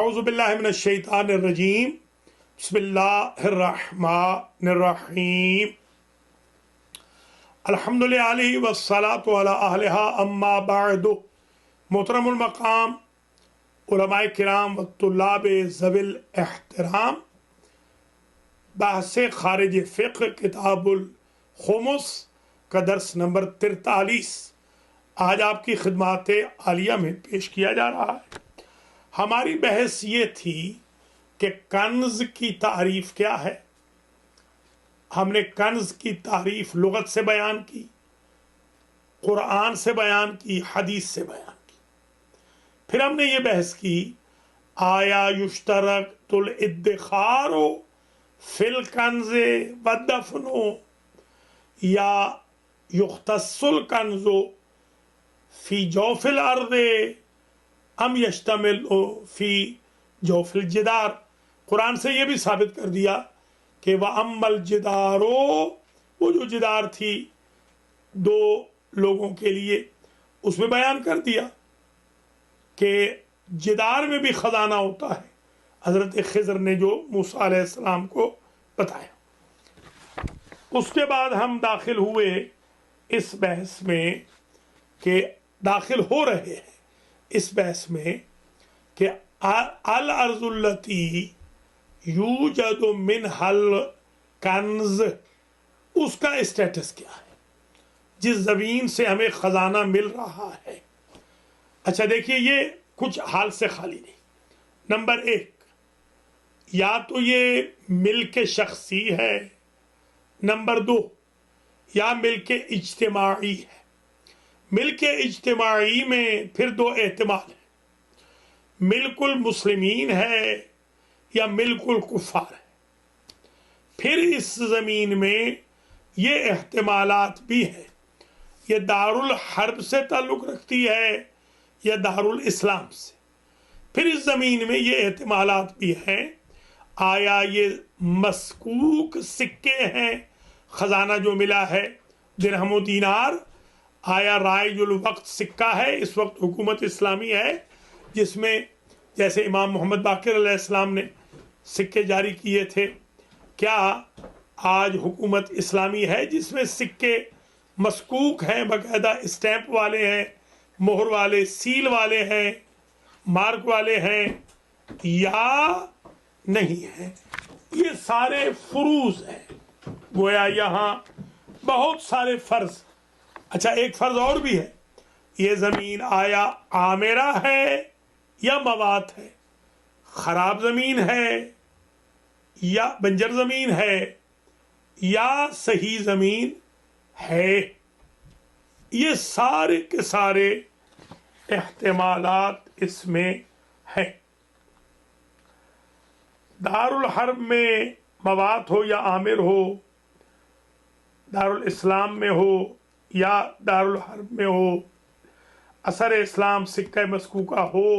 اعوذ باللہ من الشیطان الرجیم بسم اللہ الرحمن الرحیم الحمد للہ والصلاة علی اہلہا اما بعد. محترم المقام علماء کرام و طلاب ذوی الاحترام، بحث خارج فقہ کتاب الخمس کا درس نمبر 43 آج آپ کی خدمات عالیہ میں پیش کیا جا رہا ہے. ہماری بحث یہ تھی کہ کنز کی تعریف کیا ہے. ہم نے کنز کی تعریف لغت سے بیان کی، قرآن سے بیان کی، حدیث سے بیان کی. پھر ہم نے یہ بحث کی آیا یشترط الادخار فی الکنز والدفن یا یختص الکنز فی جوف الارض ام یشتمل فی جوف الجدار. قرآن سے یہ بھی ثابت کر دیا کہ وَأَمَّا الْجِدَارُ، وہ جو جدار تھی دو لوگوں کے لیے، اس میں بیان کر دیا کہ جدار میں بھی خزانہ ہوتا ہے. حضرت خضر نے جو موسیٰ علیہ السلام کو بتایا. اس کے بعد ہم داخل ہوئے اس بحث میں کہ داخل ہو رہے ہیں اس بحث میں کہ الارض التی یوجد منها الکنز، اس کا اسٹیٹس کیا ہے جس زمین سے ہمیں خزانہ مل رہا ہے. اچھا دیکھیے، یہ کچھ حال سے خالی نہیں. نمبر 1، یا تو یہ ملک شخصی ہے. نمبر 2، یا ملک اجتماعی ہے. ملک اجتماعی میں پھر دو احتمال ہیں، ملک المسلمین ہے یا ملک الکفار ہے. پھر اس زمین میں یہ احتمالات بھی ہیں، یہ دار الحرب سے تعلق رکھتی ہے یا دار الاسلام سے. پھر اس زمین میں یہ احتمالات بھی ہیں، آیا یہ مسکوک سکے ہیں، خزانہ جو ملا ہے درہم و دینار، آیا رائج الوقت سکہ ہے، اس وقت حکومت اسلامی ہے جس میں جیسے امام محمد باقر علیہ السلام نے سکے جاری کیے تھے. کیا آج حکومت اسلامی ہے جس میں سکے مسکوک ہیں، باقاعدہ اسٹیمپ والے ہیں، مہر والے، سیل والے ہیں، مارک والے ہیں، یا نہیں ہیں؟ یہ سارے فروض ہیں. گویا یہاں بہت سارے فرض. اچھا، ایک فرض اور بھی ہے، یہ زمین آیا عامرہ ہے یا موات ہے، خراب زمین ہے یا بنجر زمین ہے یا صحیح زمین ہے. یہ سارے کے سارے احتمالات اس میں ہیں. دار الحرب میں موات ہو یا عامر ہو، دار الاسلام میں ہو یا دار الحرب میں ہو، اثر اسلام سکہ مسکوکہ ہو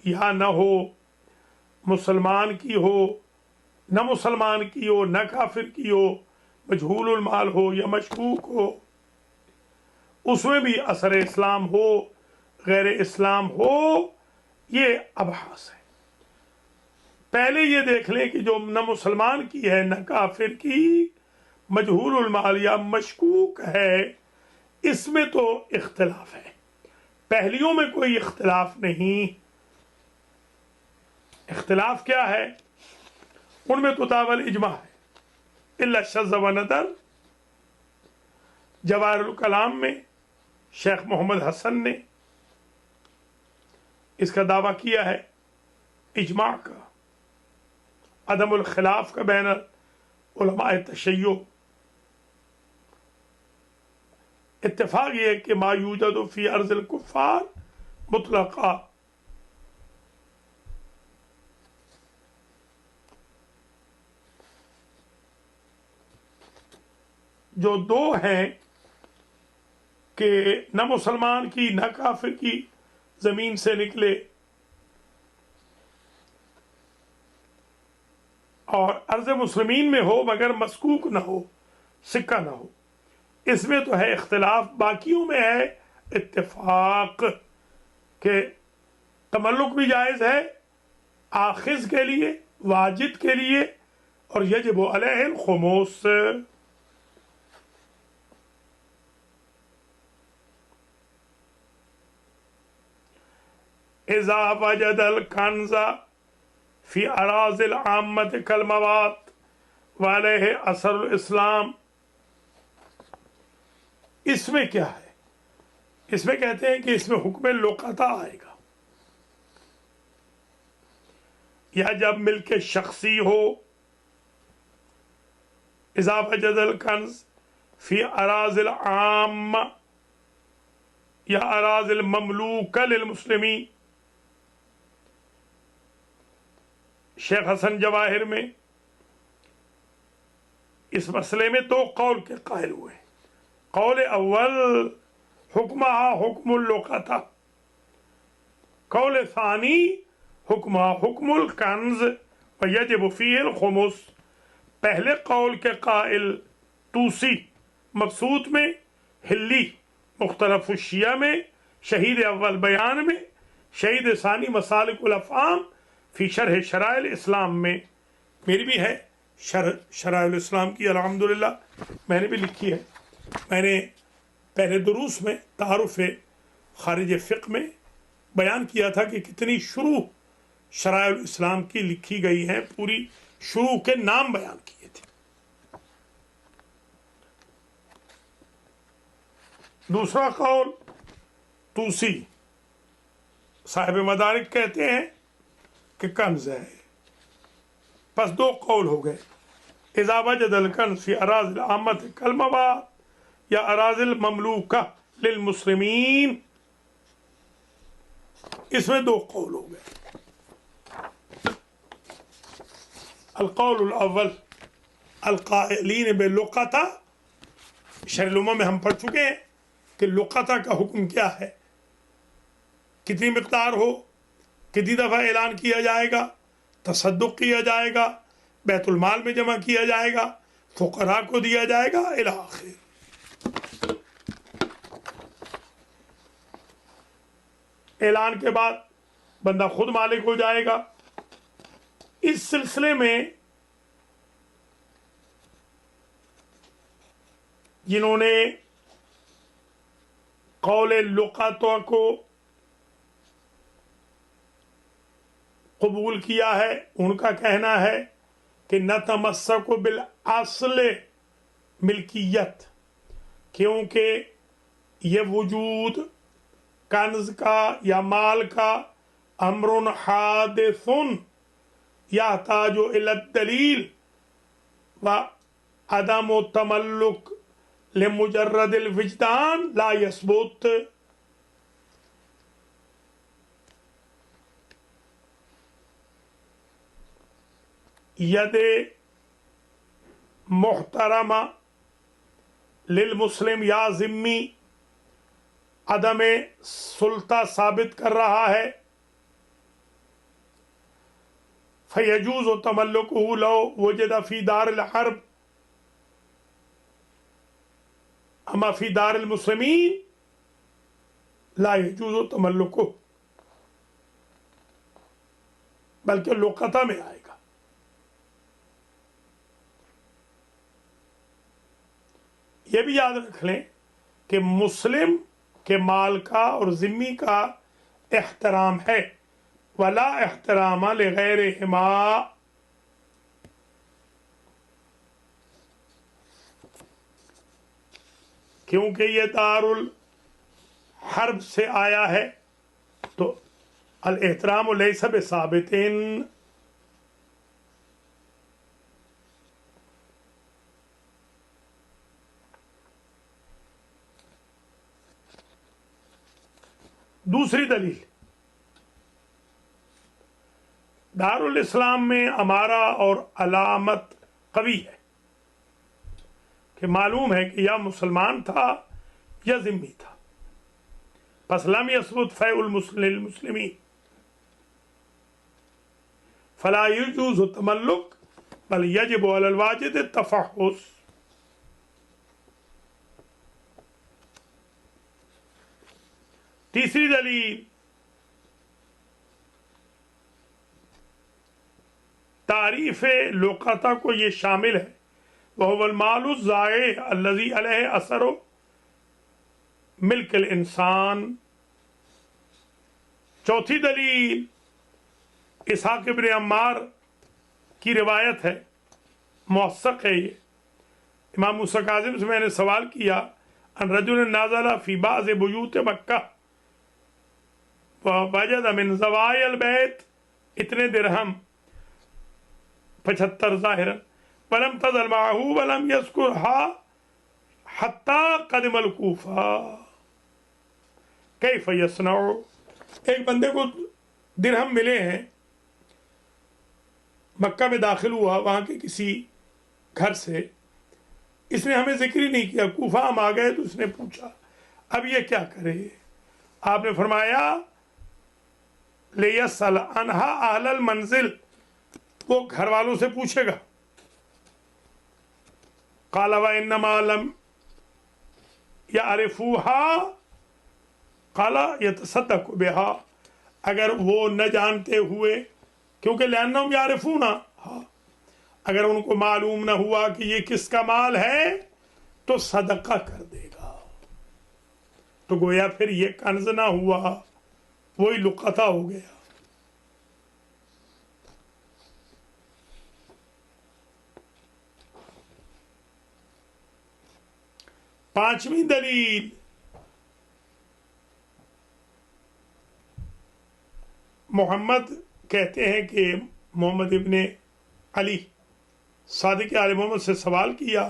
یا نہ ہو، مسلمان کی ہو نہ مسلمان کی ہو، نہ کافر کی ہو، مجہول المال ہو یا مشکوک ہو، اس میں بھی اثر اسلام ہو غیر اسلام ہو، یہ ابحاث ہے. پہلے یہ دیکھ لیں کہ جو نہ مسلمان کی ہے نہ کافر کی، مجہول المال یا مشکوک ہے، اس میں تو اختلاف ہے. پہلیوں میں کوئی اختلاف نہیں. اختلاف کیا ہے؟ ان میں تو دعوی اجماع ہے، الا شذ و ندر. جواہر الکلام میں شیخ محمد حسن نے اس کا دعویٰ کیا ہے، اجماع کا، عدم الخلاف کا بین علماء تشیع. اتفاق یہ ہے کہ ما یوجد فی ارض الکفار مطلقا. جو دو ہیں کہ نہ مسلمان کی نہ کافر کی زمین سے نکلے اور ارض مسلمین میں ہو مگر مسکوک نہ ہو، سکہ نہ ہو، اس میں تو ہے اختلاف. باقیوں میں ہے اتفاق کہ تملک بھی جائز ہے آخذ کے لیے، واجد کے لیے، اور یجب علیہ الخمس. اذا وجد الکنز فی اراضی العامة کالمواد وعلیہ اثر الاسلام. اس میں کیا ہے؟ اس میں کہتے ہیں کہ اس میں حکم لقطہ آئے گا، یا جب ملک شخصی ہو. اذا وجد الکنز فی اراضی العامة یا اراضی المملوکہ للمسلمین. شیخ حسن جواہر میں اس مسئلے میں دو قول کے قائل ہوئے. قول اول حکمہا حکم اللقطہ، قول ثانی حکمہا حکم الکنز ویجب فیہ الخمس. پہلے قول کے قائل توسی مقصود میں، ہلی مختلف الشیعہ میں، شہید اول بیان میں، شہید ثانی مسالک الافہام فی شرح شرائع الاسلام میں. میری بھی ہے شرح شرائع الاسلام کی، الحمدللہ میں نے بھی لکھی ہے. میں نے پہلے دروس میں تعارف خارج فقہ میں بیان کیا تھا کہ کتنی شروع شرائع الاسلام کی لکھی گئی ہیں، پوری شروع کے نام بیان کیے تھے. دوسرا قول توسی صاحب مدارک کہتے ہیں کہ کنز ہے. پس دو قول ہو گئے. اذا وجد الکنز فی اراضی العامة کالمواد یا اراضی المملوکہ للمسلمین. اس میں دو قول ہو گئے. القول الاول القائلین باللقطہ، شرح الامم میں ہم پڑھ چکے ہیں کہ لقطہ کا حکم کیا ہے، کتنی مقدار ہو، کتنی دفعہ اعلان کیا جائے گا، تصدق کیا جائے گا، بیت المال میں جمع کیا جائے گا، فقراء کو دیا جائے گا، الی آخر. اعلان کے بعد بندہ خود مالک ہو جائے گا. اس سلسلے میں جنہوں نے قول لقطہ کو قبول کیا ہے، ان کا کہنا ہے کہ نتمسک بالاصل ملکیت، کیونکہ یہ وجود کنز کا یا مال کا امر حادث یحتاج الی الدلیل و عدم تملک لمجرد الوجدان لا یثبت. ید محترمہ للمسلم یا ذمی عدم سلطہ ثابت کر رہا ہے. فیجوز تملکہ لو وجد فی دار الحرب اما فی دار المسلمین لا یجوز تملکہ، بلکہ لقطہ میں آئے گا. یہ بھی یاد رکھ لیں کہ مسلم کے مال کا اور ذمی کا احترام ہے، ولا احترام لغیرہما. کیونکہ یہ دار الحرب سے آیا ہے تو الاحترام لیس بثابت. دوسری دلیل، دار الاسلام میں امارہ اور علامت قوی ہے کہ معلوم ہے کہ یا مسلمان تھا یا ذمی تھا. پس لم یثبت فیء المسلمین فلا یجوز تملک بل یجب علی الواجد التفحص. تیسری دلیل تعریف لقطہ کو یہ شامل ہے، وهو المال الزائع الذي عليه اثر ملک الانسان۔ چوتھی دلیل اسحاق ابن عمار کی روایت ہے، موثق ہے یہ۔ امام موسیٰ کاظم سے میں نے سوال کیا، ان رجل نازل فی بعض بیوت مکہ ووجد من زوایا البیت اتنے درہم 75 ظاہرا ولم تزل معه ولم يذكرها حتى قدم الکوفہ کیف یصنع۔ ایک بندے کو درہم ملے ہیں، مکہ میں داخل ہوا وہاں کے کسی گھر سے، اس نے ہمیں ذکر ہی نہیں کیا، کوفہ ہم آ گئے تو اس نے پوچھا اب یہ کیا کرے؟ آپ نے فرمایا لیسأل عنہا اہل المنزل، وہ گھر والوں سے پوچھے گا۔ قال وانما لم يعرفوها قال يتصدق بها، اگر وہ نہ جانتے ہوئے، کیونکہ لأنهم يعرفونها، اگر ان کو معلوم نہ ہوا کہ یہ کس کا مال ہے تو صدقہ کر دے گا، تو گویا پھر یہ کنز نہ ہوا، وہی لقطہ ہو گیا۔ پانچویں دلیل محمد کہتے ہیں کہ محمد ابن علی صادق آل محمد سے سوال کیا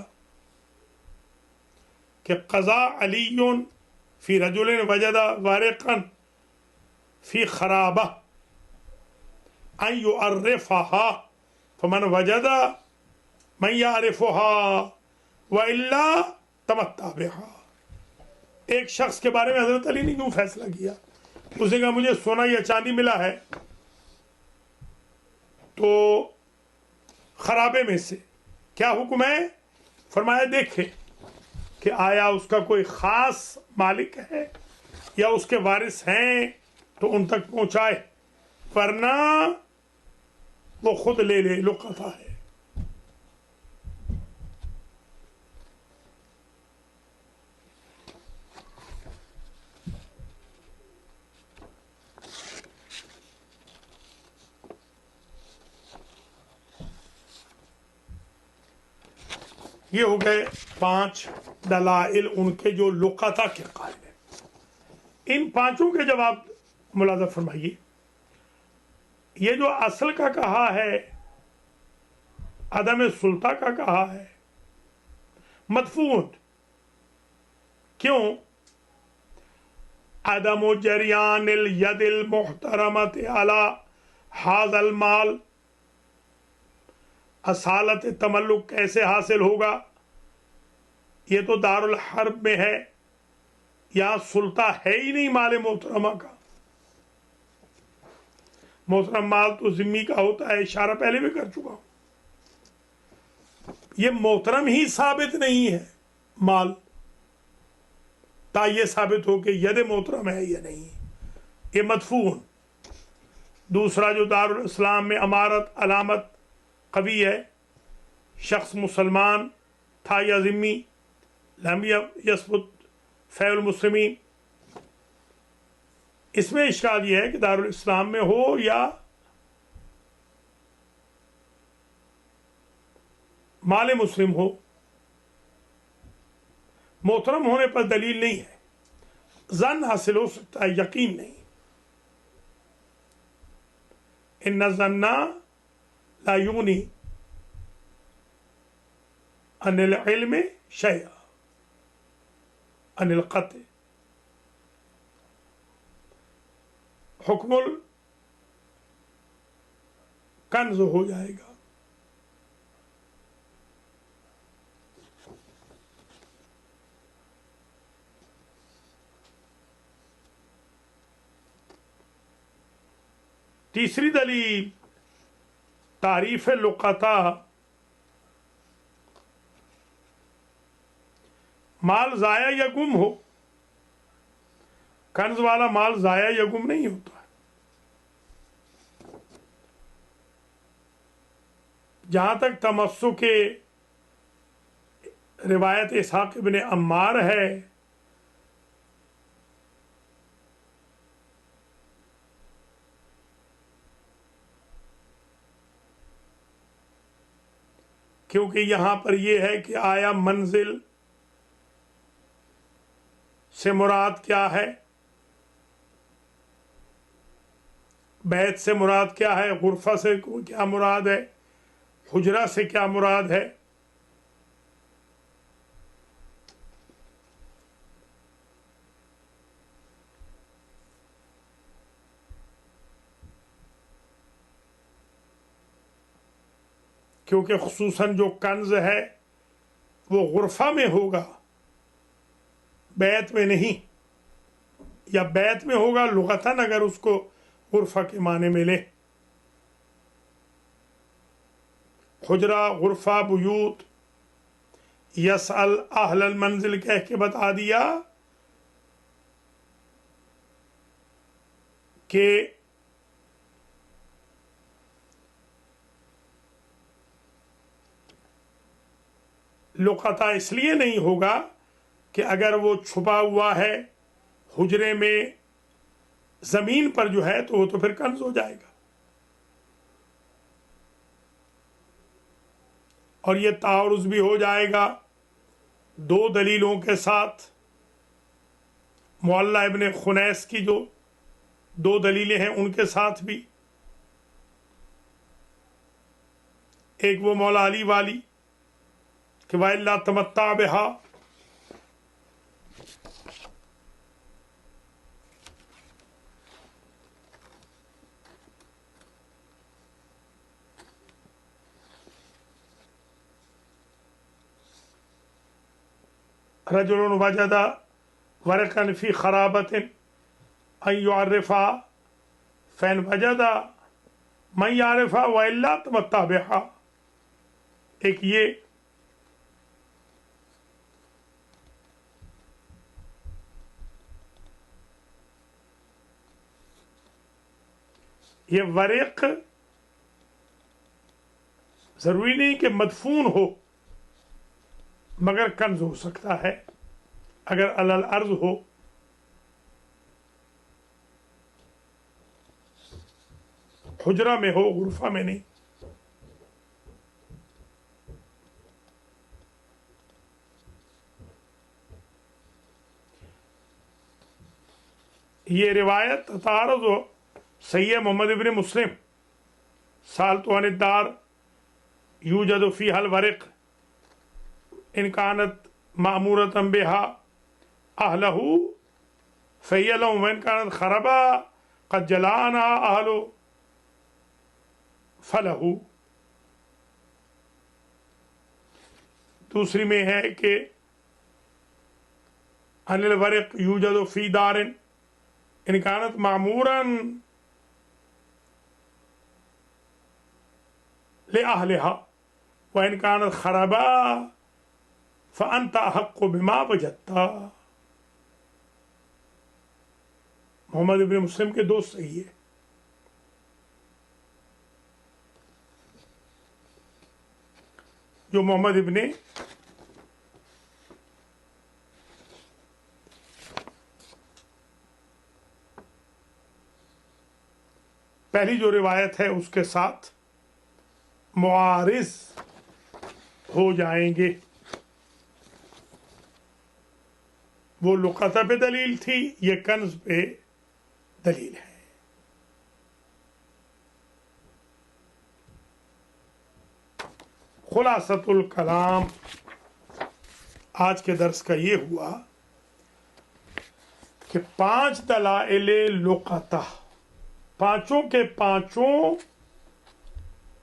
کہ قضا علی فی رجل وجد وارقا فی خرابہ ان یعرفها فمن وجد من یعرفها والا تمتع بها۔ ایک شخص کے بارے میں حضرت علی نے کیوں فیصلہ کیا؟ اس نے کہا مجھے سونا یا چاندی ملا ہے تو خرابے میں سے، کیا حکم ہے؟ فرمایا دیکھے کہ آیا اس کا کوئی خاص مالک ہے یا اس کے وارث ہیں تو ان تک پہنچائے، ورنہ وہ خود لے لے، لقطہ ہے۔ یہ ہو گئے 5 دلائل ان کے جو لقطہ کے قائل ہیں۔ ان 5 کے جواب ملاحظہ فرمائیے۔ یہ جو اصل کا کہا ہے، عدم سلطہ کا کہا ہے، مدفون کیوں؟ عدم جریان الید المحترمت علی ھذا المال، اصالت تملک کیسے حاصل ہوگا؟ یہ تو دار الحرب میں ہے، یہاں سلطہ ہے ہی نہیں مال محترمہ کا۔ محترم مال تو ذمی کا ہوتا ہے، اشارہ پہلے بھی کر چکا ہوں۔ یہ محترم ہی ثابت نہیں ہے مال، تا یہ ثابت ہو کہ ید محترم ہے یا نہیں، یہ مدفون۔ دوسرا جو دار الاسلام میں امارت علامت قوی ہے، شخص مسلمان تھا یا ذمی، لم یثبت فیع المسلمین۔ اس میں اشکال یہ ہے کہ دار الاسلام میں ہو یا مال مسلم ہو، محترم ہونے پر دلیل نہیں ہے، ظن حاصل ہو سکتا ہے، یقین نہیں۔ ان الظن لا یغنی عن العلم شیئا عن القطع۔ حکم الکنز ہو جائے گا۔ تیسری دلیل تعریف لقطہ، مال ضائع یا گم ہو، کنز والا مال ضائع یا گم نہیں ہوتا ہے۔ جہاں تک تمسک روایت اسحاق ابن عمار ہے، کیونکہ یہاں پر یہ ہے کہ آیا منزل سے مراد کیا ہے، بیت سے مراد کیا ہے، غرفہ سے کیا مراد ہے، حجرہ سے کیا مراد ہے. کیونکہ خصوصاً جو کنز ہے وہ غرفہ میں ہوگا، بیت میں نہیں، یا بیت میں ہوگا لغتاً اگر اس کو غرفہ کے معنی میں لے. حجرہ، غرفہ، بیوت، یسأل اہل المنزل کہہ کے بتا دیا کہ لقطہ اس لیے نہیں ہوگا کہ اگر وہ چھپا ہوا ہے حجرے میں زمین پر جو ہے تو وہ تو پھر کنز ہو جائے گا. اور یہ تعارض بھی ہو جائے گا دو دلیلوں کے ساتھ. معلّہ ابن خنیس کی جو دو دلیلیں ہیں ان کے ساتھ بھی. ایک وہ مولا علی والی کہ وَإِلَّا تَمَتَّعْ بِهَا، رجل وجد ورقا فی خرابت ان یعرفا فین وجد من یعرفا وإلا تمتع بها. ایک یہ ورق ضروری نہیں کہ مدفون ہو مگر کنز ہو سکتا ہے اگر علی الارض ہو. حجرہ میں ہو، غرفہ میں نہیں. یہ روایت تعارض صحیح محمد ابن مسلم سالت عن الدار یوجد فیہا الورق ان کانت معمورۃ بها اہلہ فہی لہم وان کانت خربا قد جلا عنہا اہلہ فلہ. دوسری میں ہے کہ ان الورق یوجد فی دار ان کانت معمورا لأہلہا وان کانت خربا فأنت احق بما وجدت. محمد ابن مسلم کے دوست صحیح ہے. جو محمد ابن پہلی جو روایت ہے اس کے ساتھ معارض ہو جائیں گے. وہ لقطہ پہ دلیل تھی، یہ کنز پہ دلیل ہے. خلاصۃ الکلام آج کے درس کا یہ ہوا کہ 5 دلائل لقطہ پانچوں کے پانچوں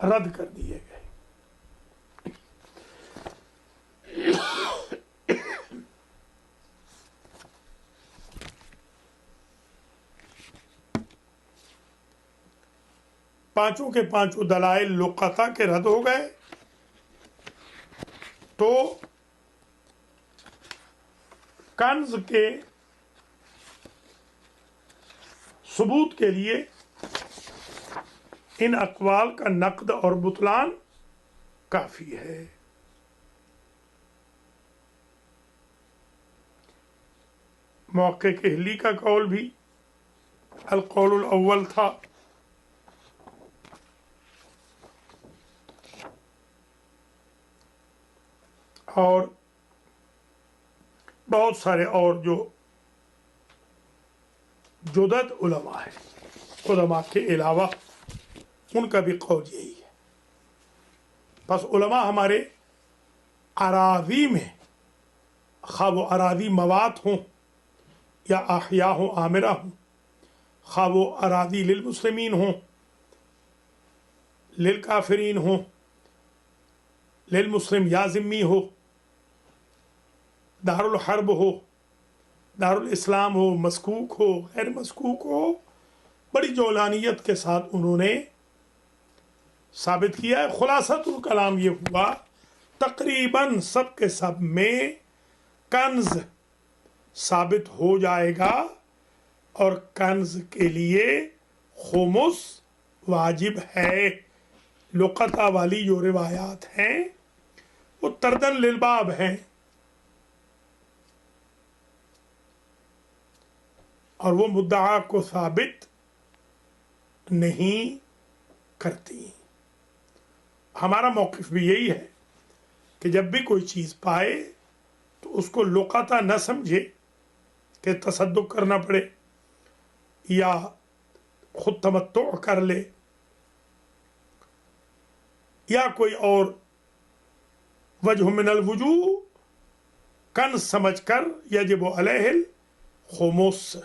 رد کر دیے گئے. پانچوں کے پانچوں دلائل لقطہ کے رد ہو گئے. تو کنز کے ثبوت کے لیے ان اقوال کا نقد اور بطلان کافی ہے. محقق اہلی کا قول بھی القول الاول تھا. اور بہت سارے اور جو جدد علماء ہیں، علماء کے علاوہ ان کا بھی قول یہی ہے. بس علماء ہمارے اراضی میں، خواہ وہ اراضی موات ہوں یا احیاء ہوں عامرہ ہوں، خواہ وہ اراضی للمسلمین ہوں، للکافرین ہوں، للمسلم یا ذمی ہو، دار الحرب ہو، دار الاسلام ہو، مسکوک ہو، غیر مسکوک ہو، بڑی جولانیت کے ساتھ انہوں نے ثابت کیا ہے. خلاصۃ الکلام یہ ہوا تقریباً سب کے سب میں کنز ثابت ہو جائے گا، اور کنز کے لیے خمس واجب ہے. لقطہ والی جو روایات ہیں وہ تردن للباب ہیں، اور وہ مدعا کو ثابت نہیں کرتی. ہمارا موقف بھی یہی ہے کہ جب بھی کوئی چیز پائے تو اس کو لقطہ نہ سمجھے کہ تصدق کرنا پڑے یا خود تمتع کر لے یا کوئی اور وجہ من الوجوہ، کنز سمجھ کر یجب علیہ الخمس.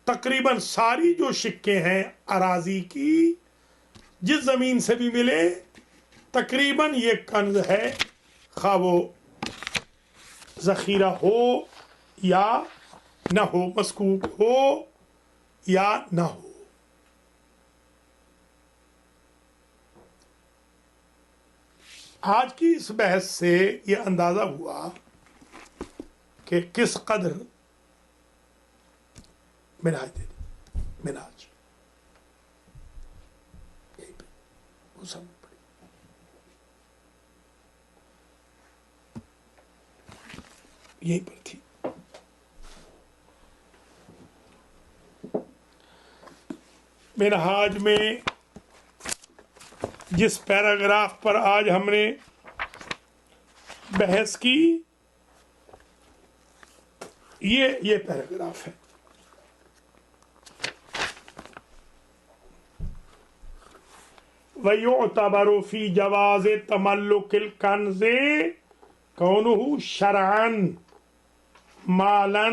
تقریباً ساری جو شکیں ہیں اراضی کی، جس زمین سے بھی ملے تقریباً یہ کنز ہے، خواہ وہ ذخیرہ ہو یا نہ ہو، مسکوک ہو یا نہ ہو. آج کی اس بحث سے یہ اندازہ ہوا کہ کس قدر مناج دے دی، مناج یہی پہ وہ سب پڑی. یہی پر تھی. منہاج میں جس پیراگراف پر آج ہم نے بحث کی، یہ پیراگراف ہے. وَيُعْتَبَرُ فِي جَوَازِ تَمَلُّكِ الْكَنْزِ كَوْنُهُ شَرْعًا مَالًا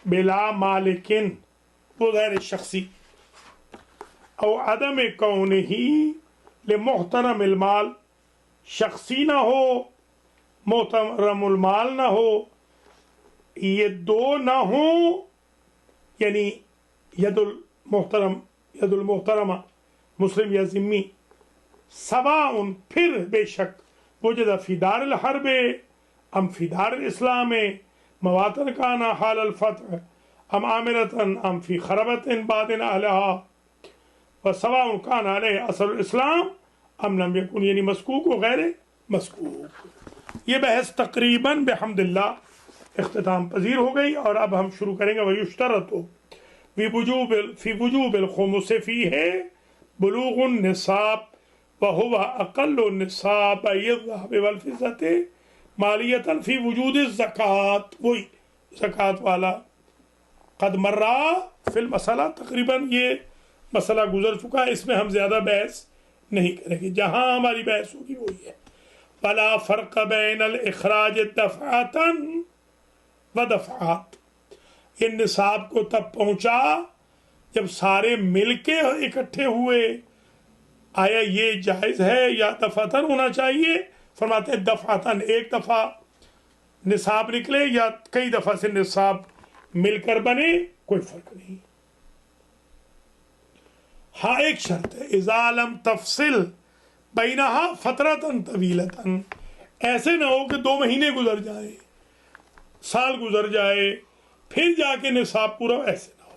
بِلَا مَالِكٍ، وہ غیر شخصی، او عدم كَوْنِهِ لمحترم المال، شخصی نہ ہو، محترم المال نہ ہو، یہ دو نہ ہوں، یعنی ید المحترمہ مسلم یا ذمی، سواء پھر بے شک وجد فی دار الحرب ام فی دار الاسلام، مواطن کانا حال الفتح ام عامرتن ام فی خربت بادن اہلہا، وسواء کان علیہ اثر الاسلام ام لم یکن، یعنی مسکوک و غیر مسکوک. یہ بحث تقریباً بحمد اللہ اختتام پذیر ہو گئی، اور اب ہم شروع کریں گے. وَيُشْتَرَطُ فِي وُجُوبِ الْخُمُسِ فِيهِ بلوغ النصاب وهو اقل النصاب الذهب والفضة مالیۃ فی وجود الزکوٰۃ، وہی زکوٰۃ والا. قد مرہ فی المسئلہ، تقریباً یہ مسئلہ گزر چکا ہے، اس میں ہم زیادہ بحث نہیں کریں گے. جہاں ہماری بحث ہوگی وہی ہے. ولا فرق بین الاخراج دفعۃ و دفعات، یہ نصاب کو تب پہنچا جب سارے مل کے اکٹھے ہوئے. آیا یہ جائز ہے یا دفعتاً ہونا چاہیے؟ فرماتے ہیں دفعتاً، ایک دفعہ نصاب نکلے یا کئی دفعہ سے نصاب مل کر بنے، کوئی فرق نہیں. ہاں ایک شرط ہے، اذا لم تفصل بینہا فترۃ طویلۃ، ایسے نہ ہو کہ 2 مہینے گزر جائیں، سال گزر جائے پھر جا کے نصاب پورا، ایسے نہ ہو.